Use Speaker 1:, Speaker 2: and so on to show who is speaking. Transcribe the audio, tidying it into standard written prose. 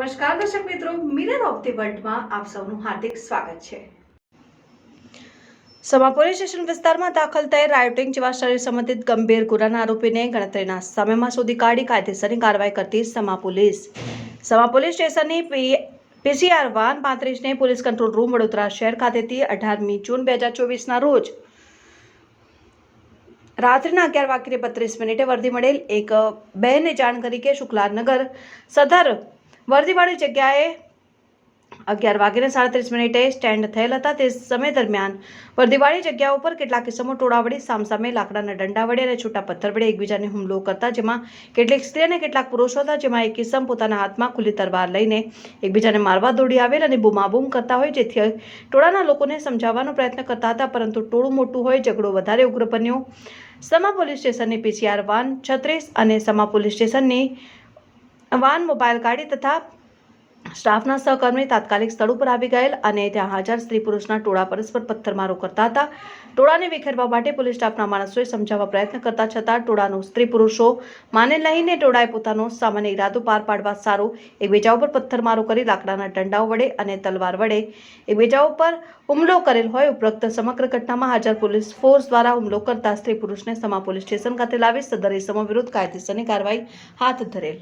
Speaker 1: નમસ્કાર દર્શક મિત્રો, મિરર ઓફ ધી વર્લ્ડમાં આપ સૌનું હાર્દિક સ્વાગત છે। સમા પોલીસ સ્ટેશન વિસ્તારમાં દાખલ થયેલ રાયોટિંગ જેવા શરીર સંબંધિત ગંભીર ગુનાના આરોપીને ગણતરીના સમયમાં શોધી કાઢી કાયદેસરની કાર્યવાહી કરતી સમા પોલીસ સ્ટેશનની PCR વાન 35ને પોલીસ કંટ્રોલ રૂમ વડોદરા શહેર ખાતેથી 18મી જૂન 2024ના રોજ રાત્રિના 11:32 વર્દી મળેલ એક બહેને જાણ કરી કે શુક્લાનગર સદર વર્દીવાળી જગ્યાએ 11:37 સ્ટેન્ડ થયેલ હતા। તે સમય દરમિયાન વર્દીવાળી જગ્યા ઉપર કેટલાક કિસ્મો ટોળા વડે સામસામે લાકડાના ડંડા વડે અને છૂટા પથ્થર વડે એકબીજાને હુમલો કરતા, જેમાં કેટલીક સ્ત્રી અને કેટલાક પુરુષો હતા, જેમાં એક કિસ્મ પોતાના હાથમાં ખુલ્લી તલવાર લઈને એકબીજાને મારવા દોડી આવેલ અને બૂમાબૂમ કરતા હોય, જેથી ટોળાના લોકોને સમજાવવાનો પ્રયત્ન કરતા હતા, પરંતુ ટોળું મોટું હોય ઝઘડો વધારે ઉગ્ર બન્યો। સમા પોલીસ સ્ટેશનની PCR વાન 36 અને સમા પોલીસ સ્ટેશનની વાન મોબાઈલ ગાડી તથા સ્ટાફના સહકર્મી તાત્કાલિક સ્થળ ઉપર આવી ગયેલ અને ત્યાં હાજર સ્ત્રી પુરુષના ટોળા પરસ્પર પથ્થરમારો કરતા હતા। ટોળાને વિખેરવા માટે પોલીસ સ્ટાફના માણસોએ સમજાવવા પ્રયત્ન કરતા છતાં ટોળાનું સ્ત્રી પુરુષો માને લઈને ટોળાએ પોતાનો સામાન્ય ઈરાદો પાર પાડવા સારું એકબીજા ઉપર પથ્થરમારો કરી લાકડાના ડંડાઓ વડે અને તલવાર વડે એકબીજા ઉપર હુમલો કરેલ હોય। ઉપરોક્ત સમગ્ર ઘટનામાં હાજર પોલીસ ફોર્સ દ્વારા હુમલો કરતા સ્ત્રી પુરુષને સમા પોલીસ સ્ટેશન ખાતે લાવી સદર ઇસમો વિરુદ્ધ કાયદેસરની કાર્યવાહી હાથ ધરેલ।